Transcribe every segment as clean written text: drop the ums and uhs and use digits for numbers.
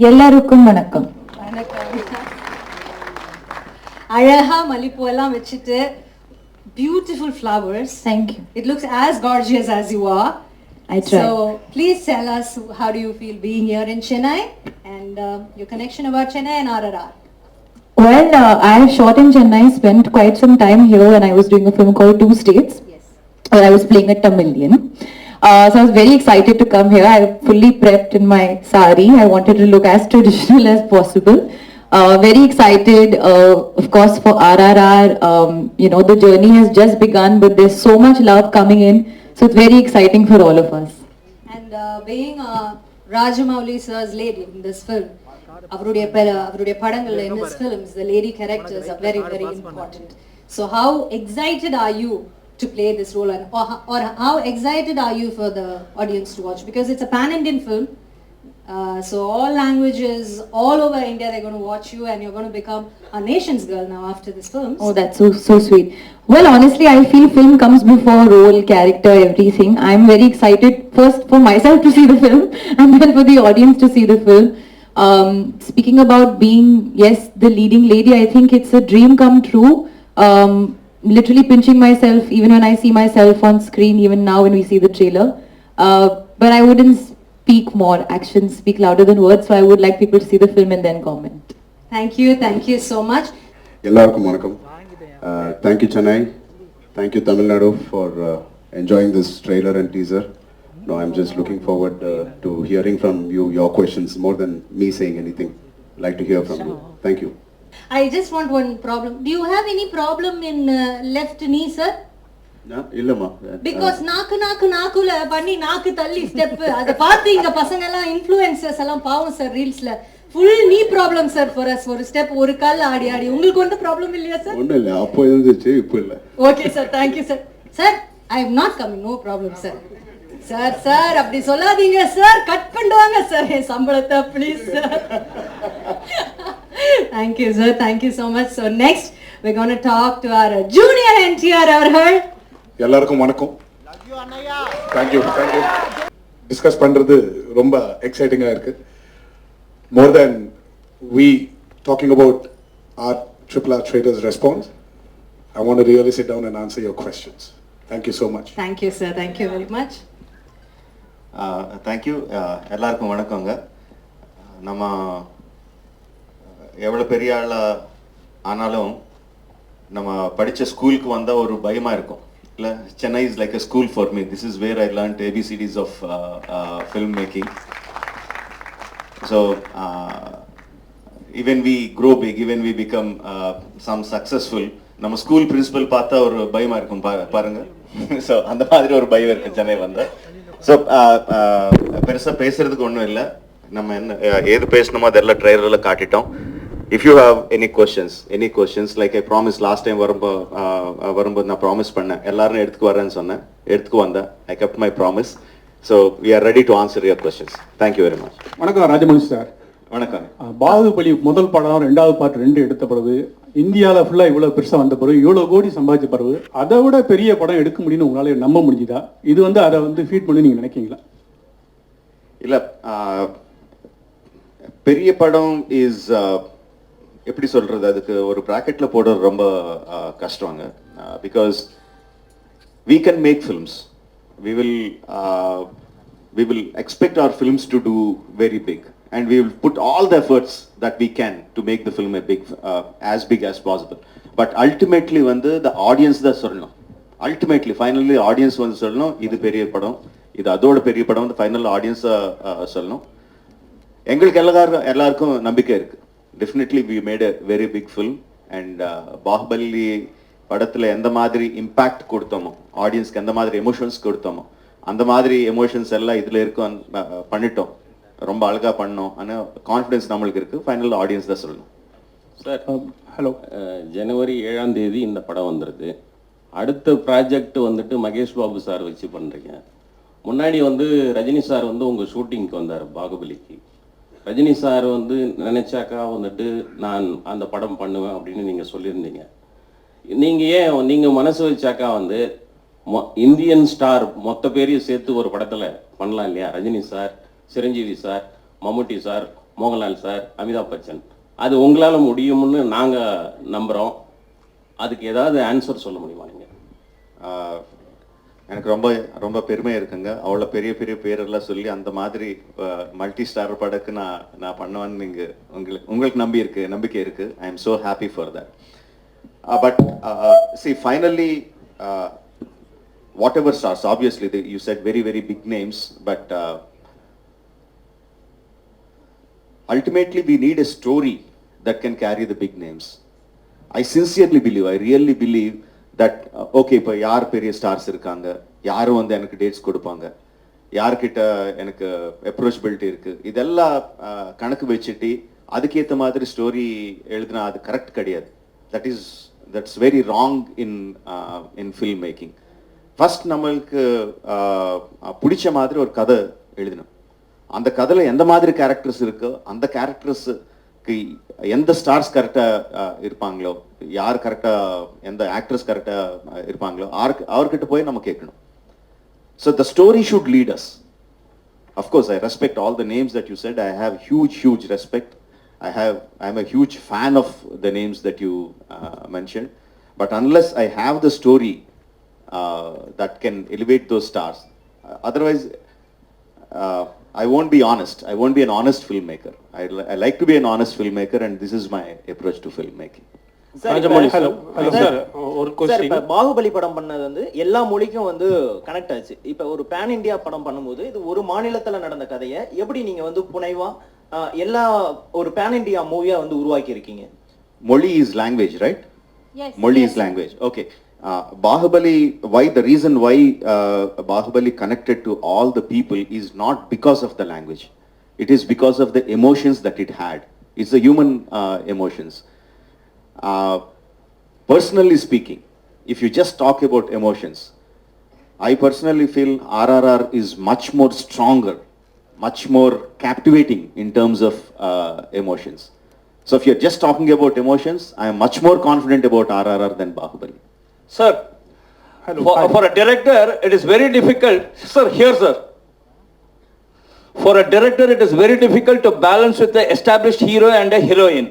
எல்லாருக்கும் வணக்கம். அழகா மல்லிப்பூ எல்லாம் வச்சிட்டு beautiful flowers. Thank you. It looks as gorgeous as you are. I try. So please tell us, how do you feel being here in Chennai and your connection about Chennai and RRR? Well, I have shot in Chennai, spent quite some time here when I was doing a film called Two States, Yes. where I was playing a Tamilian. So I was very excited to come here. I fully prepped in my sari. I wanted to look as traditional as possible. Very excited, of course, for RRR. The journey has just begun, but there's so much love coming in. So it's very exciting for all of us. And being Rajamouli sir's lady in this film, அவருடைய படங்கள்ல in his films, the lady characters are very, very important. So how excited are you to play this role, and or how excited are you for the audience to watch? Because it's a pan-Indian film, so all languages, all over India, they're going to watch you, and you're going to become a nation's girl now after this film. Oh, that's so sweet. Well, honestly, I feel film comes before role, character, everything. I'm very excited first for myself to see the film, and then for the audience to see the film. Speaking about being, yes, the leading lady, I think it's a dream come true. Literally pinching myself even when I see myself on screen, even now when we see the trailer. But I wouldn't speak more. Actions speak louder than words, so I would like people to see the film and then comment. Thank you so much. எல்லாருக்கும் வணக்கம். Thank you Chennai. Thank you Tamil Nadu for enjoying this trailer and teaser. No, I'm just looking forward to hearing from you your questions more than me saying anything. Like to hear from you. Thank you. I just want one problem. Do you have any problem in left knee, sir? இல்லம்மா. Because நாக்குல பண்ணி நாக்கு தள்ளி step அத பார்த்து இங்க பசங்க எல்லாம் இன்ஃப்ளூயன்சர்ஸ் எல்லாம் பாவம் சார் ரீல்ஸ்ல full knee problem sir for us. ஒரு ஸ்டெப் ஒரு கால் ஆடி உங்களுக்கு வந்து ப்ராப்ளம் இல்லையா சார்? ஒண்ணும் இல்ல, அப்போ இருந்துச்சு, இப்போ இல்ல. Okay sir, thank you sir. Sir, I am not coming, no problem sir. Sir அப்படி சொல்லாதீங்க சார், கட் பண்ணுவாங்க சார் என் சம்பளத்தை please sir. Thank you sir, thank you so much. So next we're going to talk to our junior NTR அவர்கள். எல்லாருக்கும் வணக்கம். Thank you. Discuss பண்றது ரொம்ப எக்ஸைட்டிங்கா இருக்கு. More than we talking about our RRR traders response, I want to really sit down and answer your questions. Thank you so much. Thank you sir, thank you very much. Thank you. எல்லாருக்கும் வணக்கங்க. நம்ம எவ்வளோ பெரிய ஆளாக ஆனாலும் நம்ம படித்த ஸ்கூலுக்கு வந்தால் ஒரு பயமாக இருக்கும் இல்லை. Chennai is like a school for me. This is where I learned ABCDs of film making. So even we grow big, even we become some successful, நம்ம ஸ்கூல் பிரின்சிபல் பார்த்தா ஒரு பயமாக இருக்கும் பாருங்கள். ஸோ அந்த மாதிரி ஒரு பயம் இருக்குது சென்னை வந்தால். ஸோ பெருசாக பேசுறதுக்கு ஒன்றும் இல்லை. நம்ம என்ன ஏது பேசணுமோ அதெல்லாம் ட்ரைலரில் காட்டிட்டோம். If you have any questions like I promise last time வரும்போது நான் ப்ராமிஸ் பண்ணேன் எல்லாரும் எடுத்துக்கு வரேன்னு சொன்னேன், எடுத்துக்கு வந்தேன். I kept my promise. So we are ready to answer your questions. Thank you very much. வணக்கம் ராஜமௌலி சார். வணக்கம். பாகுபலி முதல் படம், ரெண்டாவது பார்ட் 2 எடுத்த பிறகு இந்தியாவில் ஃபுல்லாக இவ்வளோ பெருசாக வந்த பிறகு, இவ்வளோ கோடி சம்பாதிச்ச பிறகு அதை விட பெரிய படம் எடுக்க முடியும்னு உங்களால் நம்ப முடிஞ்சுதா? இது வந்து அதை வந்து ஃபீட் பண்ணி நீங்கள் நினைக்கிறீங்களா? இல்லை, பெரிய படம் இஸ் எப்படி சொல்கிறது, அதுக்கு ஒரு ப்ராக்கெட்டில் போடுறது ரொம்ப கஷ்டங்க. Because we can make films. We will expect our films to do very big, and we will put all the efforts that we can to make the film as big as possible. But ultimately the audience da sollanum. Ultimately finally audience sollanum idu periya padam, idu adoda periya padam, the final audience sollanum. Engalukku ellarkum nambikkai irukku. Definitely we made a very big film, and Bahubali படத்தில் எந்த மாதிரி impact கொடுத்தோமோ, ஆடியன்ஸ்க்கு எந்த மாதிரி emotions கொடுத்தோமோ, அந்த மாதிரி emotions எல்லாம் இதில் இருக்கும் பண்ணிட்டோம். ரொம்ப அழகாக பண்ணோம். ஆனால் கான்ஃபிடன்ஸ் நம்மளுக்கு இருக்குது. ஃபைனல் ஆடியன்ஸ் தான் சொல்லணும். சார் ஹலோ, ஜனவரி 7ஆம் தேதி இந்த படம் வந்துருக்கு. அடுத்த ப்ராஜெக்ட் மகேஷ் பாபு சார் வச்சு பண்ணுறீங்க. முன்னாடி ரஜினி சார் உங்கள் ஷூட்டிங்க்கு வந்தார் பாகுபலிக்கு. ரஜினி சார் நினைச்சாக்கா நான் அந்த படம் பண்ணுவேன் அப்படின்னு நீங்கள் சொல்லியிருந்தீங்க. நீங்கள் மனசு வச்சாக்கா இந்தியன் ஸ்டார் மொத்த பேரையும் சேர்த்து ஒரு படத்தில் பண்ணலாம் இல்லையா? ரஜினி சார், சிரஞ்சீவி சார், மம்முட்டி சார், மோகன்லால் சார், அமிதாப் பச்சன். அது உங்களால் முடியும்னு நாங்கள் நம்புகிறோம். அதுக்கு ஏதாவது ஆன்சர் சொல்ல முடியுமா நீங்கள்? எனக்கு ரொம்ப ரொம்ப பெருமையாக இருக்குங்க. அவ்வளோ பெரிய பெரிய பேரெல்லாம் சொல்லி அந்த மாதிரி மல்டி ஸ்டார் படக்கு நான் பண்ணுவேன்னு நீங்கள் உங்களுக்கு நம்பிக்கை இருக்குது. I am so happy for that. But see finally whatever stars, obviously you said very very big names, but ultimately we need a story that can carry the big names. I sincerely believe, I really believe that okay, இப்போ யார் பெரிய stars இருக்காங்க, யாரும் வந்து எனக்கு dates கொடுப்பாங்க, யார்கிட்ட எனக்கு அப்ரோச்சபிலிட்டி இருக்கு, இதெல்லாம் கணக்கு வச்சுட்டு அதுக்கேற்ற மாதிரி ஸ்டோரி எழுதினா அது கரெக்ட் கிடையாது. that's very wrong in film making. First நம்மளுக்கு பிடிச்ச மாதிரி ஒரு கதை எழுதணும். அந்த கதையில் எந்த மாதிரி கேரக்டர்ஸ் இருக்கோ அந்த கேரக்டர்ஸுக்கு எந்த ஸ்டார்ஸ் கரெக்டாக இருப்பாங்களோ, யார் கரெக்டாக எந்த ஆக்ட்ரஸ் கரெக்டாக இருப்பாங்களோ அவர்கிட்ட போய் நம்ம கேட்கணும். So the story should lead us. Of course I respect all the names that you said. I have huge respect. I am a huge fan of the names that you mentioned. But unless I have the story that can elevate those stars, otherwise I won't be honest. I won't be an honest filmmaker. I like to be an honest filmmaker, and this is my approach to filmmaking. Hello sir, ஒரு sir, question. இப்போ பாகுபலி படம் பண்ணது வந்து எல்லா மொழிக்கும் வந்து connect ஆச்சு. இப்போ ஒரு பேன் இந்தியா படம் பண்ணும்போது இது ஒரு மாநிலத்தில் நடந்த கதையை எப்படி நீங்க வந்து புனைவா எல்லா ஒரு பேன் இந்தியா மூவியா வந்து உருவாக்கி இருக்கீங்க? Moli is language, right? Yes. Moli yes, is language. Okay. Bahubali, the reason why Bahubali connected to all the people is not because of the language. It is because of the emotions that it had. It's the human emotions. Personally speaking, if you just talk about emotions, I personally feel RRR is much more stronger, much more captivating in terms of emotions. So if you're just talking about emotions, I am much more confident about RRR than Bahubali. Sir, for a director, it is very difficult. Sir, here, sir. For a director, it is very difficult to balance with the established hero and a heroine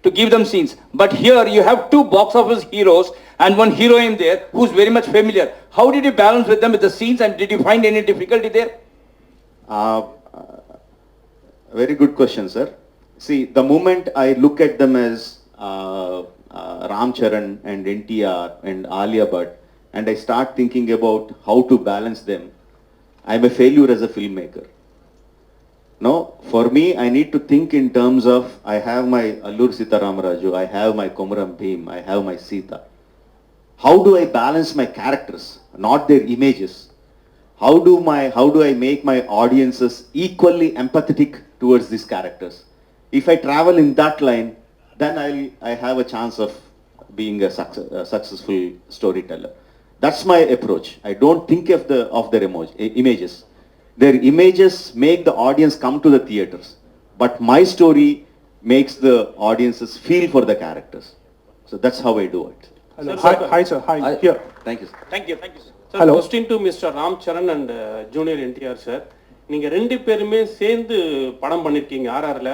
to give them scenes. But here, you have two box office heroes and one heroine there who's very much familiar. How did you balance with them with the scenes, and did you find any difficulty there? Very good question, sir. See, the moment I look at them as Ram Charan and NTR and Alia Bhatt, and I start thinking about how to balance them, I'm a failure as a filmmaker. No, for me, I need to think in terms of, I have my Allur Sitaramaraju, I have my Komaram Bhim, I have my Sita. How do I balance my characters, not their images? How do I make my audiences equally empathetic towards these characters? If I travel in that line, then I have a chance of being a successful storyteller. That's my approach. I don't think of their images. Their images make the audience come to the theaters, but my story makes the audiences feel for the characters. So that's how I do it. Hello. Hi sir. Hi. Here. Thank you, sir. Thank you, sir. Hello. Question to Mr. Ram Charan and Junior NTR sir. நீங்க ரெண்டு பேருமே சேர்ந்து படம் பண்ணிருக்கீங்க RRல.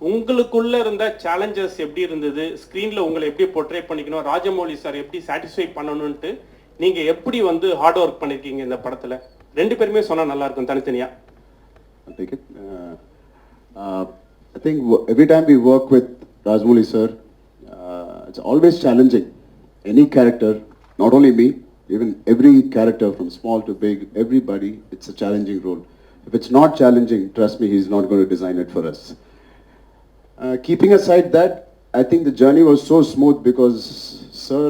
உங்களுக்குள்ள இருந்த challenges எப்படி இருந்தது? ஸ்கிரீன்ல உங்களை எப்படி போர்ட்ரே பண்ணிக்கணும், ராஜமௌலி சார் எப்படி சாட்டிஸ்ஃபை பண்ணணும்னு நீங்க எப்படி வந்து ஹார்ட் ஒர்க் பண்ணிருக்கீங்க இந்த படத்துல? ரெண்டு பேருமே சொன்னா நல்லா இருக்கும் தனித்தனியா. I'll take it. I think every time we work with Rajmouli sir, it's always challenging. Any character, not only me, even every character from small to big, everybody, it's a challenging role. If it's not challenging, trust me, he's not going to design it for us. Keeping aside that, I think the journey was so smooth because sir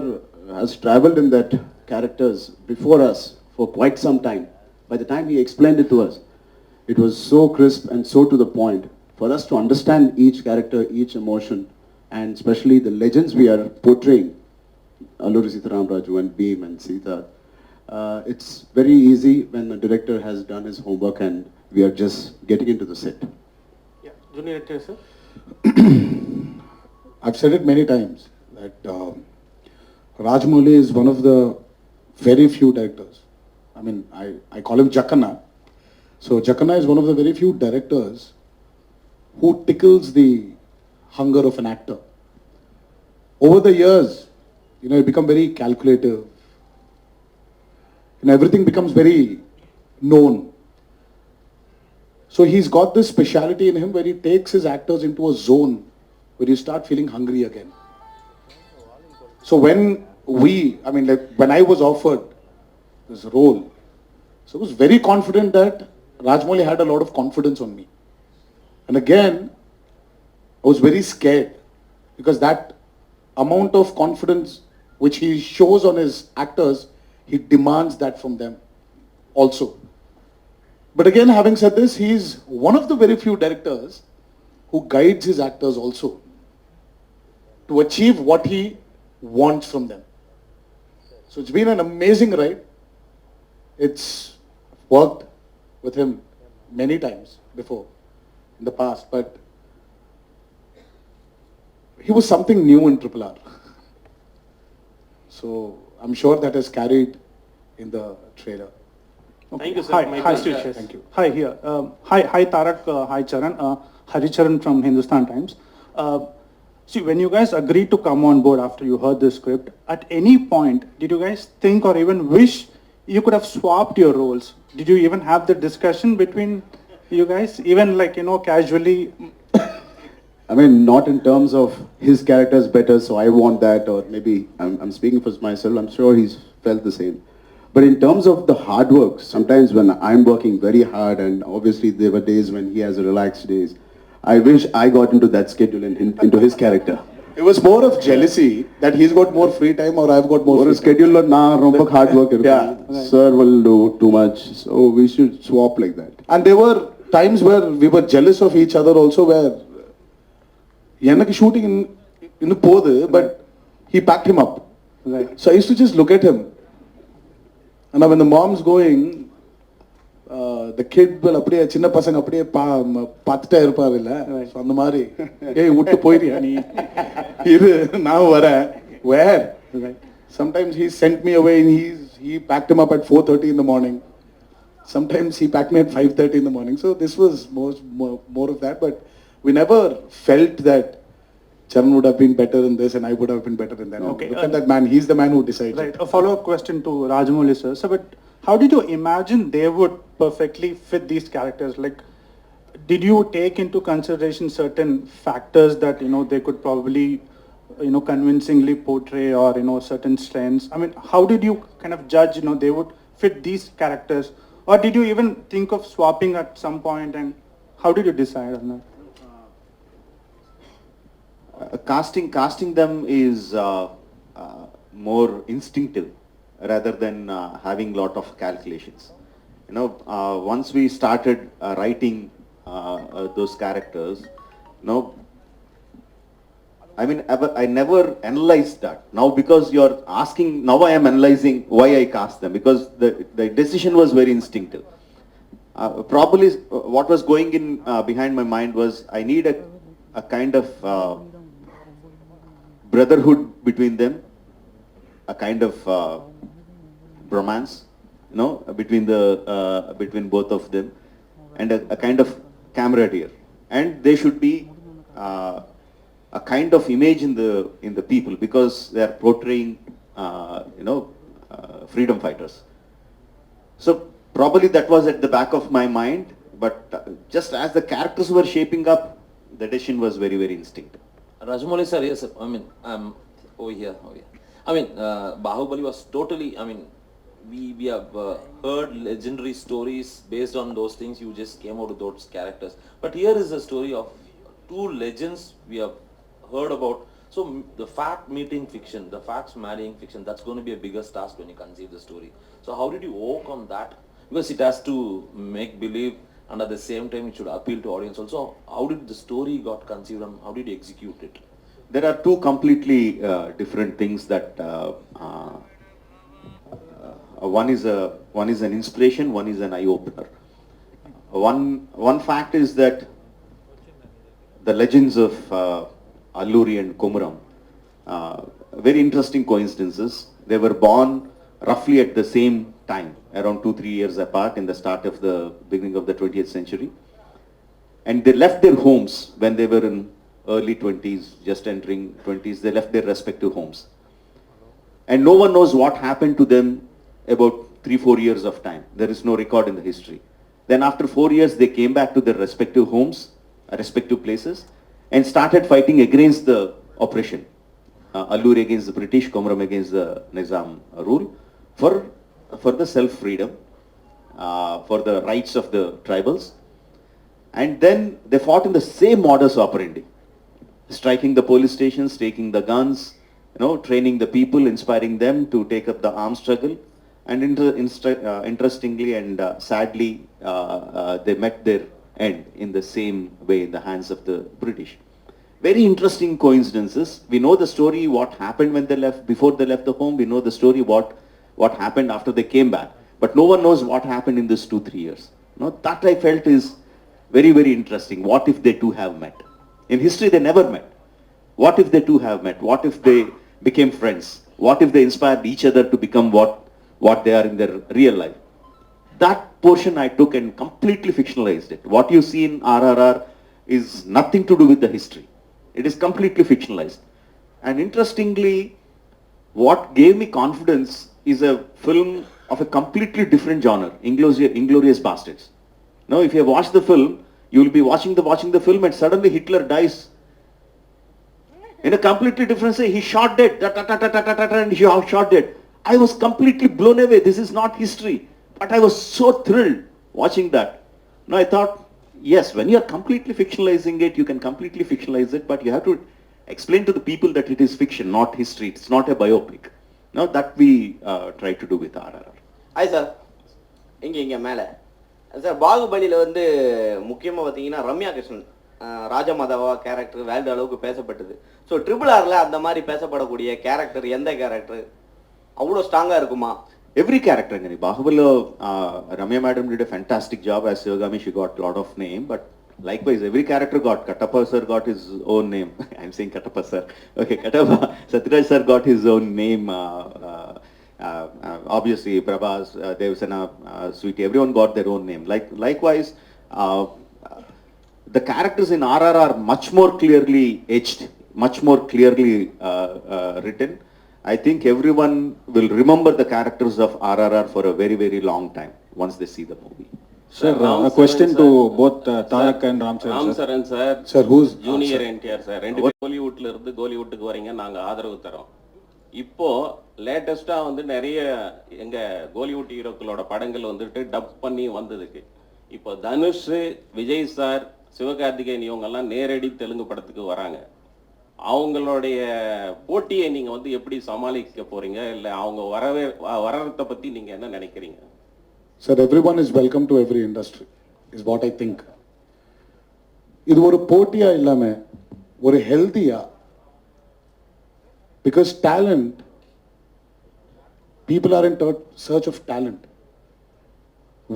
has traveled in that characters before us for quite some time. By the time he explained it to us, it was so crisp and so to the point for us to understand each character, each emotion, and especially the legends we are portraying, Alluri Sitaramaraju and Bhim and Sita. It's very easy when the director has done his homework and we are just getting into the set. Yeah, Junior NTR sir. I've said it many times that Rajamouli is one of the very few directors. I mean, I call him Jackana. So Jackana is one of the very few directors who tickles the hunger of an actor. Over the years, you become very calculative. Everything becomes very known. So he's got this speciality in him where he takes his actors into a zone where you start feeling hungry again. So when when I was offered this role, so I was very confident that Rajmouli had a lot of confidence on me. And again, I was very scared because that amount of confidence which he shows on his actors, he demands that from them also. But again, having said this, he's one of the very few directors who guides his actors also to achieve what he wants from them. So it's been an amazing ride. It's worked with him many times before in the past, but he was something new in RRR. So I'm sure that has carried in the trailer. Thank you, sir. Hi, My hi, best wishes. Thank you. Hi, here. Hi, Tarak. Hi, Charan. Haricharan from Hindustan Times. See, when you guys agreed to come on board after you heard the script, at any point, did you guys think or even wish you could have swapped your roles? Did you even have the discussion between you guys, even casually? I mean, not in terms of his character is better, so I want that, or maybe I'm speaking for myself, I'm sure he's felt the same. But in terms of the hard work, sometimes when I'm working very hard, and obviously there were days when he has relaxed days, I wish I got into that schedule and into his character. It was more of jealousy that he's got more free time or I've got more Or free a schedule or na rompak hard work. Yeah. Sir will do too much, so we should swap like that. And there were times where we were jealous of each other also, where Yanaki shooting in the Podhu, but he packed him up. Right. So I used to just look at him. And now when the mom's going, the kid will அப்படியே சின்ன பசங்க அப்படியே பார்த்துட்டே இருப்பாரு இல்ல, அந்த மாதிரி ஏய் விட்டு போயிரியா நீ, இது நான் வரேன். Where? Sometimes he sent me away and he packed him up at 4:30 in the morning. Sometimes he packed me at 5:30 in the morning. So this was more of that, but we never felt that Charan would have been better in this and I would have been better in that. Okay, Look at that man, he's the man who decided. Right. A follow-up question to Rajamouli sir. So, but how did you imagine they would perfectly fit these characters? Like, did you take into consideration certain factors that they could probably convincingly portray, or certain strengths? I mean, how did you kind of judge they would fit these characters, or did you even think of swapping at some point, and how did you decide on that? Casting them is more instinctive rather than having lot of calculations. Once we started writing those characters, I never analyzed that. Now because you're asking, now I am analyzing why I cast them, because the decision was very instinctive. Probably what was going in behind my mind was I need a kind of brotherhood between them, a kind of bromance, between both of them, and a kind of camaraderie. And they should be a kind of image in the people, because they are portraying, freedom fighters. So probably that was at the back of my mind, but just as the characters were shaping up, the decision was very, very instinctive. Rajamouli sir, yes, sir. I mean, over here. I mean, Bahubali was totally, we have heard legendary stories based on those things. You just came out with those characters. But here is a story of two legends we have heard about. So the fact meeting fiction, the facts marrying fiction, that's going to be a biggest task when you conceive the story. So how did you overcome that? Because it has to make believe, and at the same time it should appeal to audience also. How did the story got conceived and how did you execute it? There are two completely different things that one is an inspiration, one is an eye opener. One fact is that the legends of Alluri and Komuram, very interesting coincidences. They were born roughly at the same time, around 2-3 years apart, in the start of the beginning of the 20th century. and they left their homes when they were in early 20s, just entering 20s. They left their respective homes. And no one knows what happened to them about 3-4 years of time. There is no record in the history. Then after 4 years, they came back to their respective homes, respective places, and started fighting against the oppression. Alluri against the British, Komaram against the Nizam rule, for the self-freedom, for the rights of the tribals. And then they fought in the same modus operandi, striking the police stations, taking the guns, training the people, inspiring them to take up the armed struggle. And interestingly and sadly, they met their end in the same way in the hands of the British. Very interesting coincidences. We know the story, what happened when they left, before they left the home. We know the story, what happened after they came back. But no one knows what happened in this 2-3 years. That I felt is very, very interesting. What if they two have met? In history, they never met. What if they two have met? What if they became friends? What if they inspired each other to become what they are in their real life? That portion I took and completely fictionalized it. What you see in RRR is nothing to do with the history. It is completely fictionalized. And interestingly, what gave me confidence is a film of a completely different genre, Inglourious Bastards. Now, if you have watched the film, you will be watching the film and suddenly Hitler dies. In a completely different way, he shot dead, and he shot dead. I was completely blown away. This is not history. But I was so thrilled watching that. Now I thought, yes, when you are completely fictionalizing it, you can completely fictionalize it, but you have to explain to the people that it is fiction, not history. It's not a biopic. Now that we try to do with RRR. Hi sir. இங்க மேல sir பாகுபலியில வந்து முக்கியமா பாத்தீங்கன்னா Ramya Krishnan ராஜமாதாவா character world அளவுக்கு பேசப்பட்டது. So RRRல அந்த மாதிரி பேசப்படக்கூடிய கேரக்டர் எந்த கேரக்டர் அவ்வளோ ஸ்ட்ராங்கா இருக்குமா? Every character, Bahubali, Ramya madam did a fantastic job as Sivagami. She got a lot of name, but likewise, every character got. Kattappa sir got his own name. I'm saying Kattappa sir. Okay, Kattappa. Satyaraj sir got his own name. Obviously, Prabhas, Devasena, Sweetie, everyone got their own name. Likewise, the characters in RRR are much more clearly etched, much more clearly written. I think everyone will remember the characters of RRR for a very, very long time once they see the movie. Sir, a question to both Tarak and Ram Saran sir. Sir, who's Junior NTR sir. Hollywoodல இருந்து கோலிவுட்டுக்கு வரீங்க, நாங்க ஆதரவு தரோம். இப்போ லேட்டஸ்டா வந்து நிறைய எங்க கோலிவுட் ஹீரோக்களோட படங்கள் வந்துட்டு டப் பண்ணி வந்ததுக்கு இப்போ தனுஷ், விஜய் சார், சிவகார்த்திகேயன் இவங்க எல்லாம் நேரடி தெலுங்கு படத்துக்கு வராங்க. அவங்களுடைய போட்டியை நீங்க வந்து எப்படி சமாளிக்க போறீங்க, இல்ல அவங்க வரறத பத்தி நீங்க என்ன நினைக்கிறீங்க? Sir, everyone is welcome to every industry is what I think. இது ஒரு போட்டியா இல்லாம ஒரு ஹெல்தியா, because talent, people are in search of talent.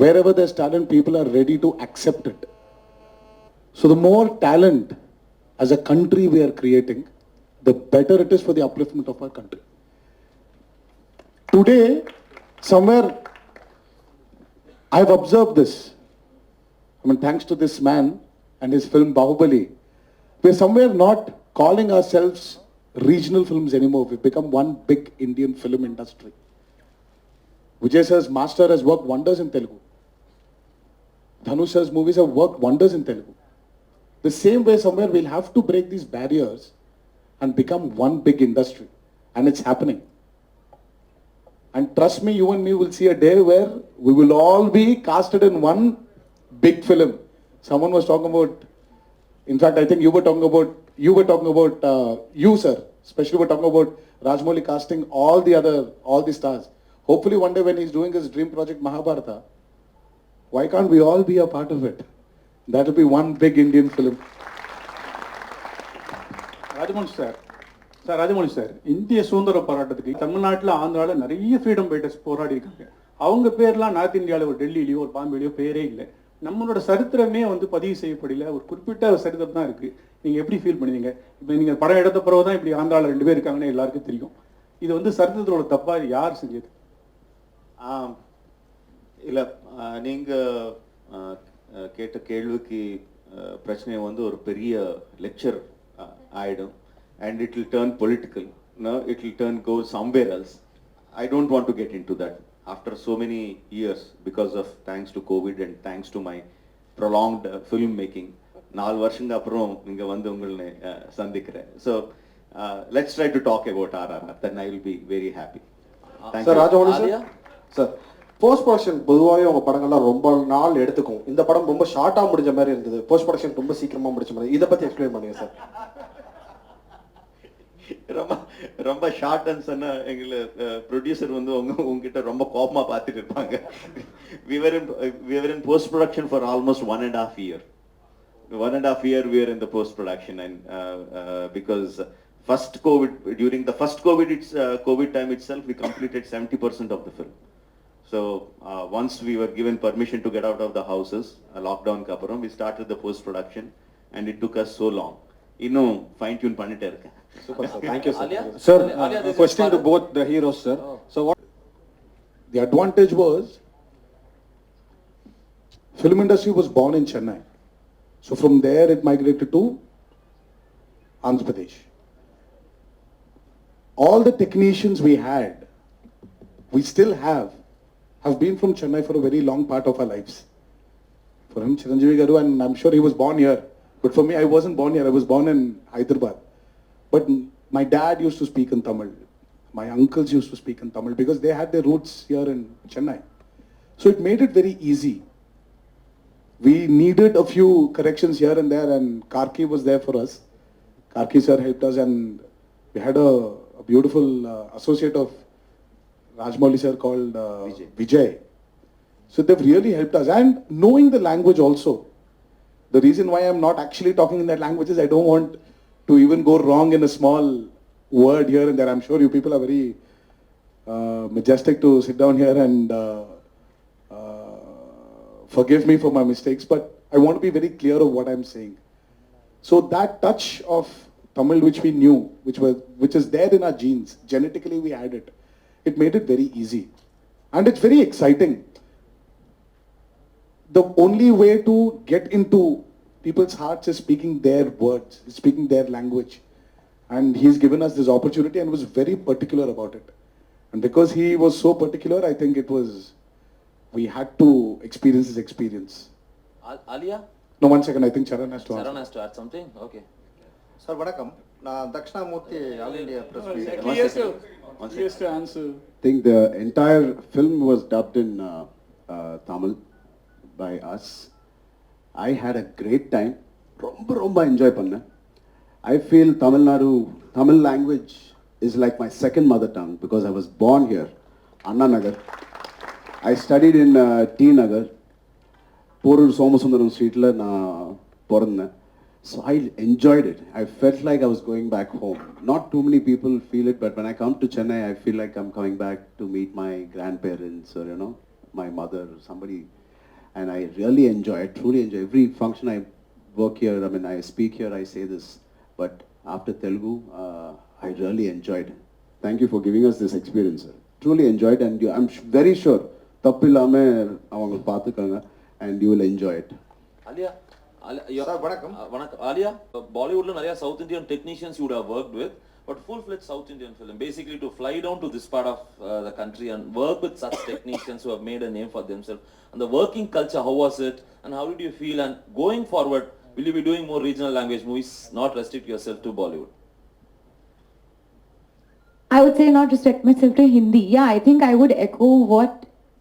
Wherever there's talent, people are ready to accept it. So the more talent as a country we are creating, the better it is for the upliftment of our country. Today, somewhere, I've observed this. I mean, thanks to this man and his film Bahubali, we're somewhere not calling ourselves regional films anymore. We've become one big Indian film industry. Vijay sir's Master has worked wonders in Telugu. Dhanush sir's movies have worked wonders in Telugu. The same way, somewhere we'll have to break these barriers and become one big industry. And it's happening. And trust me, you and me will see a day where we will all be casted in one big film. Someone was talking about, in fact, I think you were talking about, you sir, especially were talking about Rajamouli casting all the stars. Hopefully one day when he's doing his dream project Mahabharata, why can't we all be a part of it? That will be one big Indian film. Rajamouli sir, இந்திய சுதந்திர போராட்டத்துக்கு தமிழ்நாட்டில் ஆந்திராவில் நிறைய freedom fighters போராடி இருக்காங்க. அவங்க பேர்லாம் நார்த் இந்தியாவில் ஒரு டெல்லியிலையோ ஒரு பாம்பேலையோ பேரே இல்லை. நம்மளோட சரித்திரமே வந்து பதிவு செய்யப்படல, ஒரு குறிப்பிட்ட சரித்திரம் தான் இருக்குது. நீங்கள் எப்படி ஃபீல் பண்ணுவீங்க? இப்போ நீங்கள் படம் எடுத்த பிறகு தான் இப்படி ஆந்திராவில் 2 பேர் இருக்காங்கன்னு எல்லாருக்கும் தெரியும். இது வந்து சரித்திரத்தோட தப்பாக யார் செஞ்சது? இல்லை, நீங்கள் கேட்ட கேள்விக்கு பிரச்சனை வந்து ஒரு பெரிய லெக்சர் ஆயிடும், and it will turn political. No, it will go somewhere else. I don't want to get into that. After so many years, because of thanks to COVID and thanks to my prolonged film making, 4 வருஷங்க அப்புறம் இங்க வந்து உங்களை சந்திக்கிறேன். So let's try to talk about RRR, then I will be very happy. Thank Sir, you. Rajamouli sir. Sir, post production பொதுவாகவே உங்க படங்கள்லாம் ரொம்ப நாள் எடுத்துக்கும். இந்த படம் ரொம்ப ஷார்ட்டா முடிஞ்ச மாதிரி இருந்தது, போஸ்ட் ப்ரொடக்ஷன் ரொம்ப சீக்கிரமா முடிச்ச மாதிரி. இதை பத்தி எக்ஸ்பிளைன் பண்ணுங்க சார். ரொம்ப ஷார்ட்னு சொன்னா எங்களை ப்ரொடியூசர் வந்து உங்ககிட்ட ரொம்ப கோபமா பார்த்துட்டு இருப்பாங்க. we were in post production for almost 1.5 year. 1.5 year we were in the post production, and because during the first COVID time itself, we completed 70% of the film. So once we were given permission to get out of the houses, lockdown ku appuram we started the post production, and it took us so long. Innum fine tune பண்ணிட்டே இருக்கேன். Super sir, thank you sir. Sir, question to both the heroes, sir. So what The advantage was film industry was born in Chennai. So from there it migrated to Andhra Pradesh. All the technicians we still have been from Chennai for a very long part of our lives. For him, Chiranjeevi Garu, and I'm sure he was born here. But for me, I wasn't born here. I was born in Hyderabad. But my dad used to speak in Tamil. My uncles used to speak in Tamil because they had their roots here in Chennai. So it made it very easy. We needed a few corrections here and there, and Karki was there for us. Karki sir helped us, and we had a beautiful associate of Rajamouli sir called Vijay. So they've really helped us. And knowing the language also. The reason why I'm not actually talking in that language is I don't want to even go wrong in a small word here and there. I'm sure you people are very majestic to sit down here and forgive me for my mistakes, but I want to be very clear of what I'm saying. So that touch of Tamil which we knew, which is there in our genes, genetically we had it. It made it very easy. And it's very exciting. The only way to get into people's hearts is speaking their words, speaking their language. And he's given us this opportunity and was very particular about it. And because he was so particular, I think we had to experience his experience. Alia? No, 1 second, I think Charan has to answer. Charan has to add something? Okay. Sir, vanakkam. நான் Dakshinamurthy all India press He has to answer. I think the entire film was dubbed in Tamil by us. I had a great time. Romba enjoy panna. I feel Tamil language is like my second mother tongue because I was born here, Anna Nagar. I studied in T Nagar. Porur Somasundaram Street la na porunna. So I enjoyed it. I felt like I was going back home. Not too many people feel it, but when I come to Chennai, I feel like I'm coming back to meet my grandparents or, my mother, somebody. And I really enjoy, I truly enjoy. Every function I work here, I speak here, I say this. But after Telugu, I really enjoyed. Thank you for giving us this experience, sir. Truly enjoyed, and I'm very sure, tappillame avanga paathukanga, and you will enjoy it. Alia? Sir, vanakkam. Alia, Bollywood lo nariya South Indian technicians you would have worked with, but full-fledged South Indian film, basically to fly down to this part of the country and work with such technicians who have made a name for themselves. And the working culture, how was it? And how did you feel? And going forward, will you be doing more regional language movies, not restrict yourself to Bollywood? I would say not restrict myself to Hindi. Yeah, I think I would echo what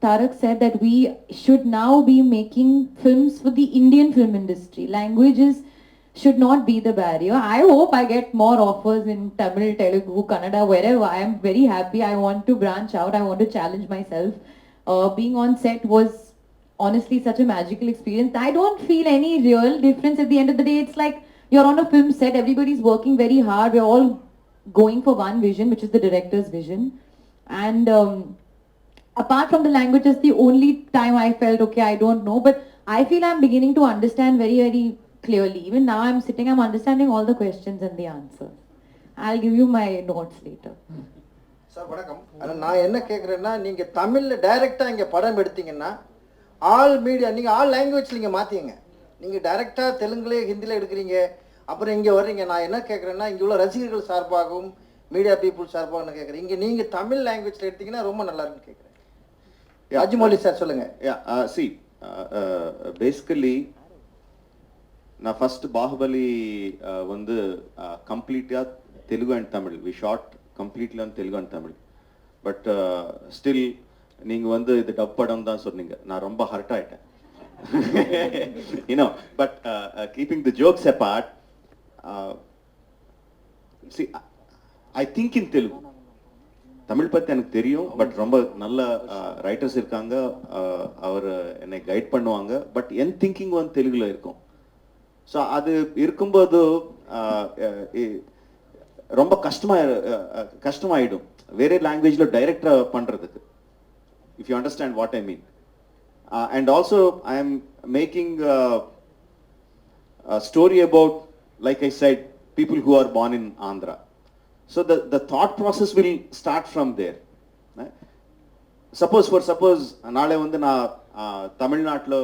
Tarak said, that we should now be making films for the Indian film industry. Languages should not be the barrier. I hope I get more offers in Tamil, Telugu, Kannada, wherever. I am very happy. I want to branch out. I want to challenge myself. Being on set was honestly such a magical experience. I don't feel any real difference at the end of the day. It's like you're on a film set. Everybody's working very hard. We're all going for one vision, which is the director's vision. And apart from the language, it's the only time I felt, okay, I don't know. But I feel I'm beginning to understand very, very clearly. Even now I'm sitting, I'm understanding all the questions and the answers. I'll give you my notes later. Sir வணக்கம். நான் என்ன கேட்குறேன்னா, நீங்கள் தமிழில் டைரெக்டாக இங்கே படம் எடுத்தீங்கன்னா ஆல் மீடியா, நீங்கள் ஆல் லாங்குவேஜ் நீங்கள் மாற்றிங்க. நீங்கள் டைரெக்டாக தெலுங்குலே ஹிந்தியில் எடுக்கிறீங்க, அப்புறம் இங்கே வர்றீங்க. நான் என்ன கேட்குறேன்னா, இங்கே உள்ள ரசிகர்கள் சார்பாகவும் மீடியா பீப்புள் சார்பாகவும் என்ன கேட்குறேன், இங்கே நீங்கள் தமிழ் லாங்குவேஜில் எடுத்தீங்கன்னா ரொம்ப நல்லா இருக்குன்னு கேட்குறேன். ராஜமௌலி சார் சொல்லுங்கள். See, basically நான் ஃபர்ஸ்ட் பாகுபலி வந்து கம்ப்ளீட்டாக Telugu and Tamil we shot completely on Telugu and Tamil. But still நீங்கள் வந்து இது டப் படம் தான் சொன்னீங்க, நான் ரொம்ப ஹர்ட் ஆகிட்டேன். But keeping the jokes abort, see, I think in Telugu Tamil பற்றி எனக்கு தெரியும், பட் ரொம்ப நல்ல ரைட்டர்ஸ் இருக்காங்க, அவர் என்னை கைட் பண்ணுவாங்க. பட் என் திங்கிங் வந்து தெலுங்குல இருக்கும். ஸோ அது இருக்கும்போது ரொம்ப கஷ்டமாயிடும் வேற லாங்குவேஜில் டைரக்டாக பண்ணுறதுக்கு, if you understand what I mean. And also I am making story about, like I said, people who are born in Andhra. So the thought process will start from there. Suppose நாளை வந்து நான் தமிழ்நாட்டில்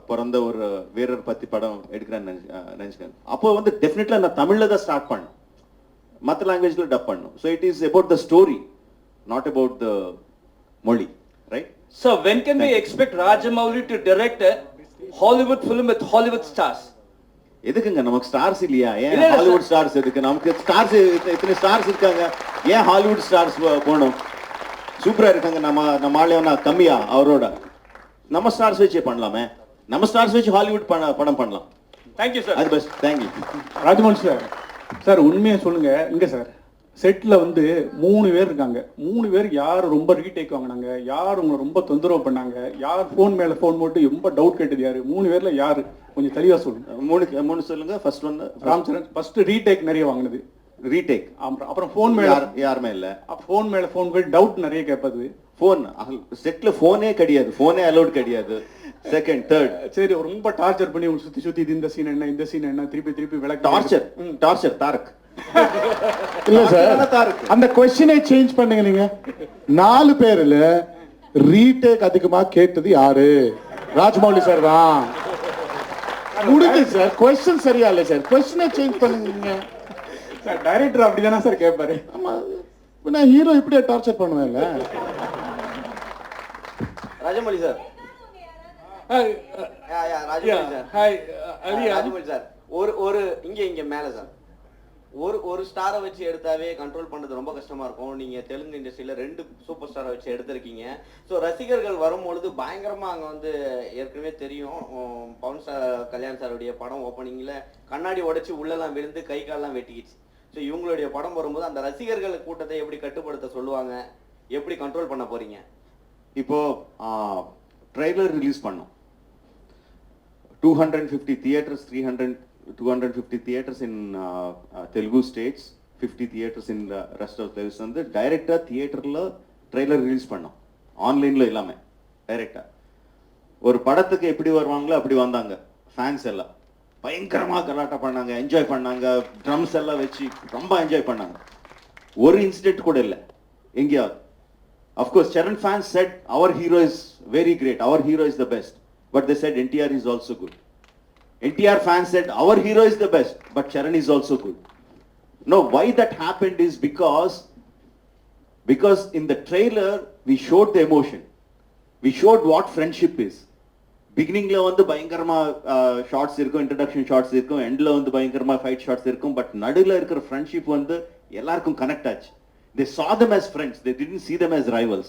பிறந்த ஒரு வீரர் பற்றி படம் எடுக்கிறேன்னு நினச்சிக்கேன். அப்போ வந்து டெஃபினெட்லாக நான் தமிழில் தான் ஸ்டார்ட் பண்ணணும், மற்ற லாங்குவேஜில் டப் பண்ணணும். So it is about the story, not about the மொழி, right? So when can we expect Rajamouli to direct a Hollywood film with Hollywood stars? எதுக்குங்க நமக்கு ஸ்டார்ஸ் இல்லையா? ஏன் ஹாலிவுட் ஸ்டார்ஸ் எதுக்கு? நமக்கு ஸ்டார்ஸ் இத்தனை ஸ்டார்ஸ் இருக்காங்க, ஏன் ஹாலிவுட் ஸ்டார்ஸ் போகணும்? சூப்பரா இருக்காங்க. நம்ம ஆளுனா கம்மியா அவரோட? நம்ம ஸ்டார்ஸ் வச்சே பண்ணலாமே, நம்ம ஸ்டார்ஸ் வச்சு ஹாலிவுட் படம் பண்ணலாம். Thank you sir. அது best. Thank you Rajamouli sir. Sir உண்மையை சொல்லுங்க, இங்க சார் செட்டில் வந்து 3 பேர் இருக்காங்க. 3 பேர் யார் ரொம்ப ரீடேக் வாங்கினாங்க, யார் உங்களை ரொம்ப தொந்தரவு பண்ணாங்க, யார் ஃபோன் மேலே ஃபோன் போட்டு ரொம்ப டவுட் கேட்டது யாரு? 3 பேர்ல யாரு? கொஞ்சம் தெளிவாக சொல்லுங்க. 3 சொல்லுங்க. First one Ram Charan. First retake நிறைய வாங்கினது. ரீடேக். அப்புறம் ஃபோன் மேலே யாருமே இல்லை. ஃபோன் மேலே ஃபோன் போய் டவுட் நிறைய கேட்பது. ஃபோன் செட்டில் ஃபோனே கிடையாது, ஃபோனே அலோட் கிடையாது. செகண்ட் தேர்ட் சரி, ரொம்ப டார்ச்சர் பண்ணி சுற்றி இது இந்த சீன் என்ன, இந்த சீன் என்ன, திருப்பி விளக்கு. டார்ச்சர் தாரக். இல்ல சார், அந்த கொஸ்டினை சேஞ்ச் பண்ணுங்க. நீங்க 4 பேர்ல ரீடேக் அதிகமா கேட்டது யாரு? ராஜமௌலி சார் தான். முடிஞ்சு சார். கொஸ்டின் சரியா இல்ல சார், கொஸ்டினை சேஞ்ச் பண்ணுங்க. சார் டைரக்டர் அப்படிதானே சார் கேட்பாரு. ஆமா, நான் ஹீரோ இப்படியே டார்ச்சர் பண்ணுவேன்ல. ராஜமௌலி சார். ராஜமௌலி சார், ஒரு இங்க மேல சார், ஒரு ஸ்டாரை வச்சு எடுத்தாவே கண்ட்ரோல் பண்றது ரொம்ப கஷ்டமா இருக்கும். நீங்க தெலுங்கு இண்டஸ்ட்ரியில 2 சூப்பர் ஸ்டாரை வச்சு எடுத்திருக்கீங்க. ஸோ ரசிகர்கள் வரும்பொழுது பயங்கரமா அங்க வந்து ஏற்கனவே தெரியும், பவன் சார் கல்யாண் சாருடைய படம் ஓப்பனிங்ல கண்ணாடி உடைச்சு உள்ளெல்லாம் விழுந்து கை காலெல்லாம் வெட்டிக்கிச்சு. ஸோ இவங்களுடைய படம் வரும்போது அந்த ரசிகர்கள் கூட்டத்தை எப்படி கட்டுப்படுத்த சொல்லுவாங்க, எப்படி கண்ட்ரோல் பண்ண போறீங்க? இப்போ ட்ரெய்லர் ரிலீஸ் பண்ணோம். 250 theatres, 250 theaters in Telugu states, 50 theaters in the rest of the வந்து டைரக்டா தியேட்டர்ல ட்ரெய்லர் ரிலீஸ் பண்ணோம், ஆன்லைன்ல எல்லாமே டைரக்டா. ஒரு படத்துக்கு எப்படி வருவாங்களோ அப்படி வந்தாங்க. ஃபேன்ஸ் எல்லாம் பயங்கரமா கலாட்டா பண்ணாங்க, என்ஜாய் பண்ணாங்க, ட்ரம்ஸ் எல்லாம் வச்சு ரொம்ப என்ஜாய் பண்ணாங்க. ஒரு இன்சிடென்ட் கூட இல்லை எங்கேயாவது. Of course Charan fans said our hero is very great, our hero is the best, but they said NTR is also good. NTR fans said our hero is the best, but Charan is also good. No, why that happened is because in the trailer we showed the emotion, we showed what friendship is. Beginningல வந்து பயங்கரமா shorts இருக்கும், introduction shorts இருக்கும், எண்ட்ல வந்து பயங்கரமா fight shorts இருக்கும். But நடுவில் இருக்கிற ஃப்ரெண்ட்ஷிப் வந்து எல்லாருக்கும் கனெக்ட் ஆச்சு. They saw them as friends, they didn't see them as rivals.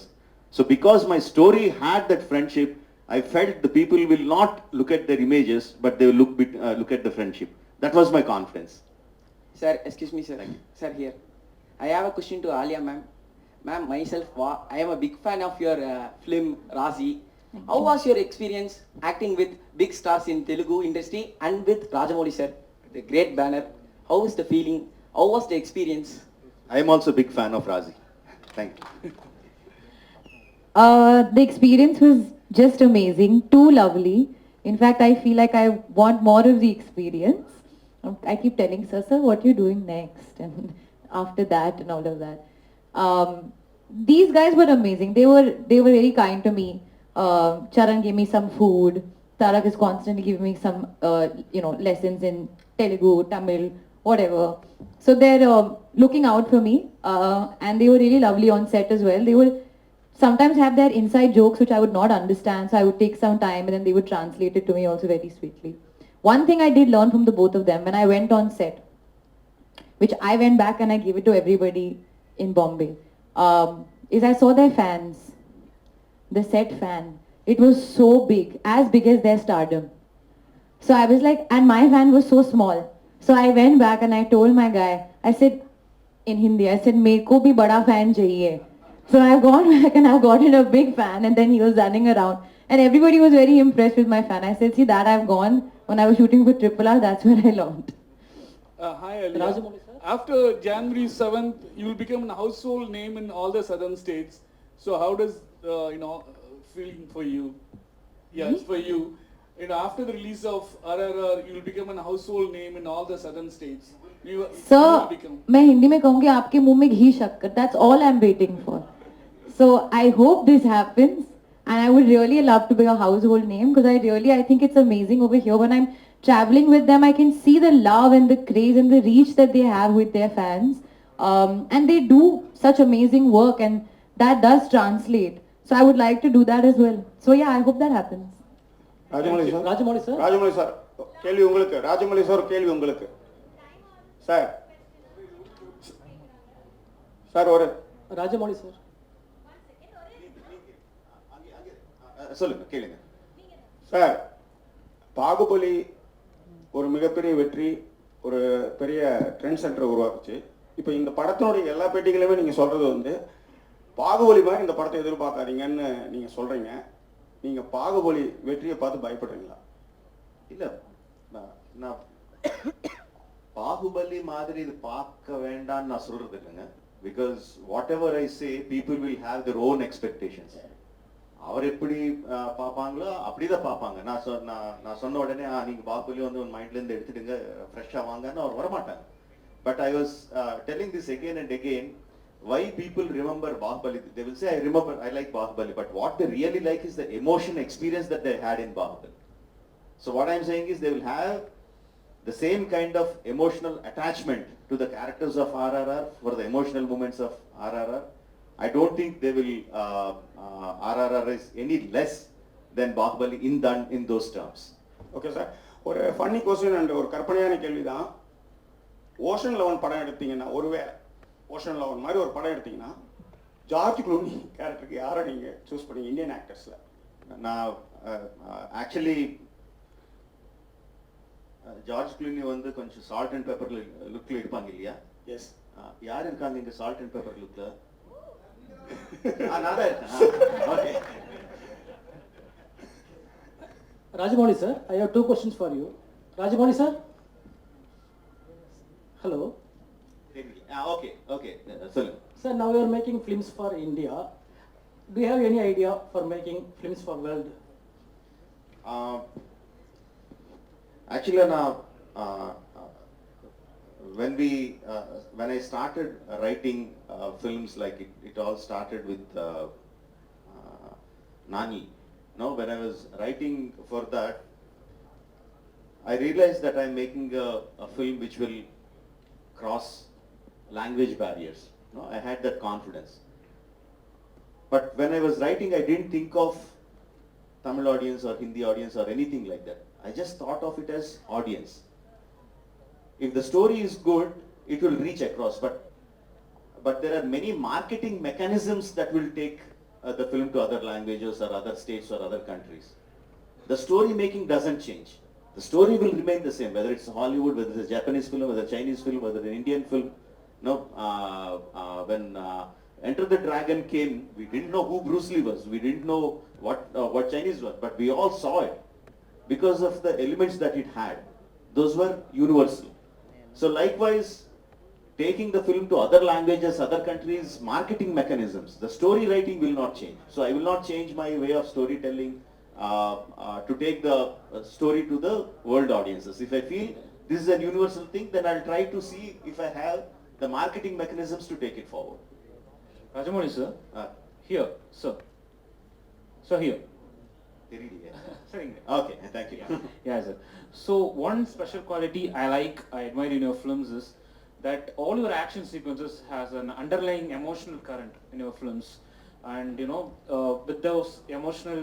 So because my story had that friendship, I felt the people will not look at their images, but they will look at the friendship. That was my confidence. Sir, excuse me, sir. Sir, here. I have a question to Alia, ma'am. Ma'am, myself, I am a big fan of your film, Razi. How was your experience acting with big stars in Telugu industry and with Rajamouli, sir? The great banner. How was the feeling? How was the experience? I am also a big fan of Razi. Thank you. The experience was just amazing, too lovely. In fact, I feel like I want more of the experience. I keep telling sir, what are you doing next? And after that and all of that. These guys were amazing. They were very kind to me. Charan gave me some food. Tarak is constantly giving me some, lessons in Telugu, Tamil, whatever. So they're looking out for me, and they were really lovely on set as well. They would sometimes have their inside jokes which I would not understand, so I would take some time and then they would translate it to me also very sweetly. One thing I did learn from the both of them when I went on set, which I went back and I gave it to everybody in Bombay, is I saw their fans, the set fan. It was so big as their stardom. So I was like, and my fan was so small. So I went back and I told my guy, I said in Hindi, I said, "Meko bhi bada fan chahiye." So I've gone back and I've gotten a big fan, and then he was running around. And everybody was very impressed with my fan. I said, see, that I've gone when I was shooting for Triple R, that's where I learned. Hi, Alia. After January 7th, you will become a household name in all the southern states. So how does, feeling for you? Yeah, it's for you. After the release of RRR, you will become a household name in all the southern states. You will become. मैं हिंदी में कहूँगी आपके मुंह में घी शक्कर. That's all I'm waiting for. So I hope this happens, and I would really love to be a household name because I think it's amazing over here. When I'm traveling with them, I can see the love and the craze and the reach that they have with their fans, and they do such amazing work, and that does translate. So I would like to do that as well. So yeah, I hope that happens. Rajamouli sir Rajamouli sir Rajamouli sir கேள்வி உங்களுக்கு. Rajamouli sir கேள்வி உங்களுக்கு. Sir sir ஒரு Rajamouli sir சொல்லுங்க, கேளுங்க. Sir, Baahubali ஒரு மிகப்பெரிய வெற்றி, ஒரு பெரிய ட்ரெண்ட் சென்டரை உருவாக்குச்சு. இப்போ இந்த படத்தினுடைய எல்லா பேட்டிகளுமே நீங்கள் சொல்கிறது வந்து பாகுபலி மாதிரி இந்த படத்தை எதிர்பார்க்காதீங்கன்னு நீங்கள் சொல்கிறீங்க. நீங்கள் பாகுபலி வெற்றியை பார்த்து பயப்படுறீங்களா? இல்லை, நான் பாகுபலி மாதிரி இது பார்க்க வேண்டாம்னு நான் சொல்கிறது இல்லைங்க. Because what ever I say, people will have their own expectations. அவர் எப்படி பார்ப்பாங்களோ அப்படிதான் பார்ப்பாங்க. நான் சொன்ன உடனே நீங்கள் பாகுபலி வந்து உன் மைண்ட்லேருந்து எடுத்துடுங்க, ஃப்ரெஷ்ஷாக வாங்கன்னு அவர் வரமாட்டாங்க. But I was telling this again and again. Why people remember Bahubali? They will say, I like Bahubali, but what they really like is the emotion experience that they had in Bahubali. So what I'm saying is they will have the same kind of emotional attachment to the characters of RRR for the emotional moments of RRR. I don't think they will, RRR is any less than Bahubali in those terms. Okay sir, ஒரு funny question and ஒரு கற்பனையான கேள்வி தான். Ocean 11 படம் எடுத்தீங்கன்னா, ஒருவேளை ocean 11 மாதிரி ஒரு படம் எடுத்தீங்கன்னா ஜார்ஜ் க்ளூனி கேரக்டருக்கு யாரை நீங்கள் சூஸ் பண்ணீங்க இந்தியன் ஆக்டர்ஸில்? நான் ஆக்சுவலி ஜார்ஜ் க்ளூனி வந்து கொஞ்சம் சால்ட் அண்ட் பெப்பர் லுக்கில் இருப்பாங்க இல்லையா? எஸ். யார் இருக்காங்க இந்த சால்ட் அண்ட் பெப்பர் லுக்கில்? நான் தான் இருக்கேன். Okay. Rajamouli sir, I have two questions for you. Rajamouli sir? Hello. Okay. Sorry. Sir, now you are making films for India. Do you have any idea for making films for world? Actually, when I started writing films, like it all started with Nani. When I was writing for that, I realized that I'm making a film which will cross language barriers. I had that confidence. But when I was writing, I didn't think of Tamil audience or Hindi audience or anything like that. I just thought of it as audience. If the story is good, it will reach across. But there are many marketing mechanisms that will take the film to other languages or other states or other countries. The story making doesn't change. The story will remain the same, whether it's Hollywood, whether it's a Japanese film, whether a Chinese film, whether an Indian film. When Enter the Dragon came, we didn't know who Bruce Lee was. We didn't know what Chinese was, but we all saw it because of the elements that it had. Those were universal. So likewise, taking the film to other languages, other countries, marketing mechanisms, the story writing will not change. So I will not change my way of storytelling to take the story to the world audiences. If I feel this is a universal thing, then I'll try to see if I have the marketing mechanisms to take it forward. Rajamouli sir, here, sir. So here. Okay, thank you. Yeah, sir. So one special quality I admire in your films is that all your action sequences has an underlying emotional current in your films, and with those emotional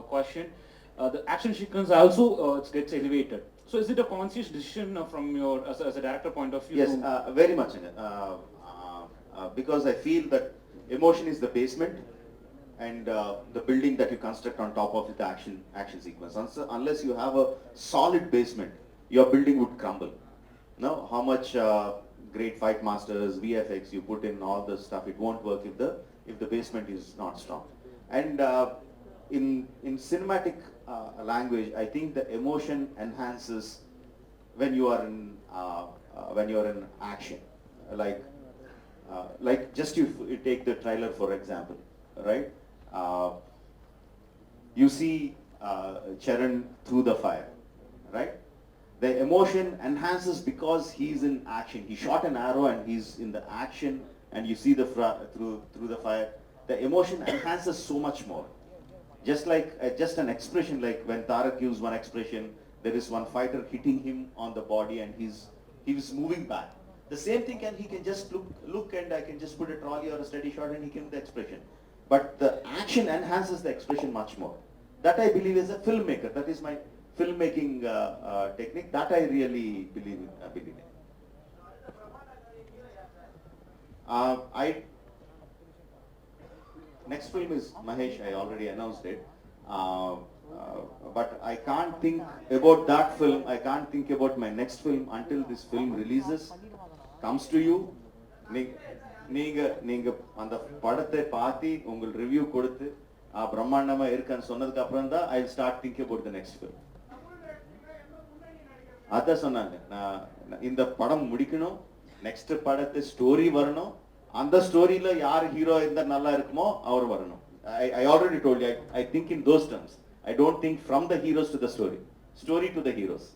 quotient, the action sequence also it gets elevated. So is it a conscious decision from your as a director point of view? Yes, very much. Because I feel that emotion is the basement, and the building that you construct on top of the action sequence. Unless you have a solid basement, your building would crumble. Now, how much great fight masters, VFX you put in all the stuff, it won't work if the basement is not strong. And in cinematic language, I think the emotion enhances when you are in action. Like just you take the trailer for example, right? You see Charan through the fire, right? The emotion enhances because he's in action. He shot an arrow and he's in the action, and you see through the fire. The emotion enhances so much more. Just like just an expression, like when Tarak gives one expression, there is one fighter hitting him on the body and he's moving back. The same thing he can just look and I can just put a trolley or a steady shot and he can do the expression. But the action enhances the expression much more. That I believe as a filmmaker. That is my filmmaking technique. That I really believe in. Next film is Mahesh. I already announced it. But I can't think about that film. I can't think about my next film until this film releases, comes to you. நீங்க அந்த படத்தை பார்த்து உங்கள் review கொடுத்து பிரம்மாண்டமா இருக்குன்னு சொன்னதுக்கு அப்புறம் தான் I start think about the next film. அதான் சொன்னாங்க, நான் இந்த படம் முடிக்கணும், நெக்ஸ்ட் படத்து ஸ்டோரி வரணும், அந்த ஸ்டோரியில யார் ஹீரோ இருந்தா நல்லா இருக்குமோ அவர் வரணும். I already told you, I think in those terms. I don't think from the heroes to the story to the heroes.